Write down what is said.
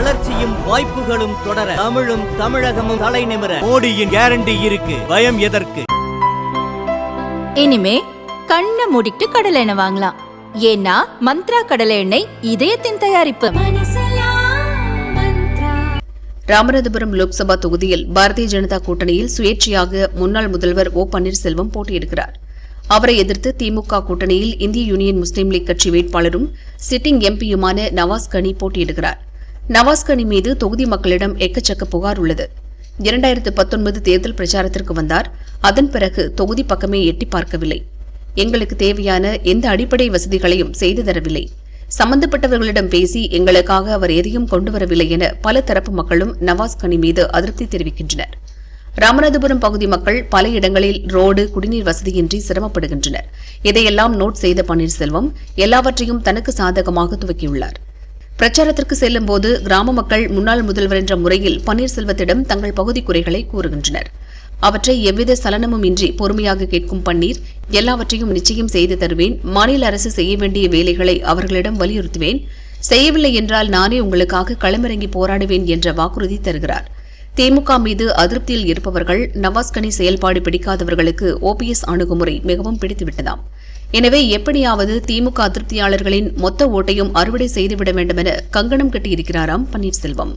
வளர்ச்சியும் வாய்ப்புகளும் தொடர தமிழும் தமிழகமும் தலை நிமிர மோடியின் கேரண்டி இருக்கு. பயம் எதற்கு? இனிமே கண்ணை மூடிட்டு கடலை எண்ணெய் வாங்கலாம். ஏன்னா மந்த்ரா கடலை எண்ணெய் இதயத்தின் தயாரிப்பு. ராமநாதபுரம் லோக்சபா தொகுதியில் பாரதிய ஜனதா கூட்டணியில் சுயேட்சையாக முன்னாள் முதல்வர் ஓ பன்னீர்செல்வம் போட்டியிடுகிறார். அவரை எதிர்த்து திமுக கூட்டணியில் இந்திய யூனியன் முஸ்லீம் லீக் கட்சி வேட்பாளரும் சிட்டிங் எம்பியுமான நவாஸ் கனி போட்டியிடுகிறார். நவாஸ் கனி மீது தொகுதி மக்களிடம் எக்கச்சக்க புகார் உள்ளது. 2019 தேர்தல் பிரச்சாரத்திற்கு வந்தார். அதன் பிறகு தொகுதி பக்கமே எட்டி பார்க்கவில்லை. எங்களுக்கு தேவையான எந்த அடிப்படை வசதிகளையும் செய்து தரவில்லை. சம்பந்தப்பட்டவர்களிடம் பேசி எங்களுக்காக அவர் எதையும் கொண்டுவரவில்லை என பல தரப்பு மக்களும் நவாஸ் கனி மீது அதிருப்தி தெரிவிக்கின்றனர். ராமநாதபுரம் பகுதி மக்கள் பல இடங்களில் ரோடு, குடிநீர் வசதியின்றி சிரமப்படுகின்றனர். இதையெல்லாம் நோட் செய்த பன்னீர்செல்வம் எல்லாவற்றையும் தனக்கு சாதகமாக துவக்கியுள்ளார். பிரச்சாரத்திற்கு செல்லும் போது கிராம மக்கள் முன்னாள் முதல்வர் என்ற முறையில் பன்னீர்செல்வத்திடம் தங்கள் பகுதி குறைகளை கூறுகின்றனர். அவற்றை எவ்வித சலனமும் இன்றி பொறுமையாக கேட்கும் பன்னீர், எல்லாவற்றையும் நிச்சயம் செய்து தருவேன், மாநில அரசு செய்ய வேண்டிய வேலைகளை அவர்களிடம் வலியுறுத்துவேன், செய்யவில்லை என்றால் நானே உங்களுக்காக களமிறங்கி போராடுவேன் என்ற வாக்குறுதி தருகிறார். திமுக மீது அதிருப்தியில் இருப்பவர்கள், நவாஸ் கனி செயல்பாடு பிடிக்காதவர்களுக்கு ஓபிஎஸ் அணுகுமுறை மிகவும் பிடித்துவிட்டதாம். எனவே எப்படியாவது திமுக அதிருப்தியாளர்களின் மொத்த ஓட்டையும் அறுவடை செய்துவிட வேண்டுமென கங்கணம் கட்டியிருக்கிறாராம் பன்னீர்செல்வம்.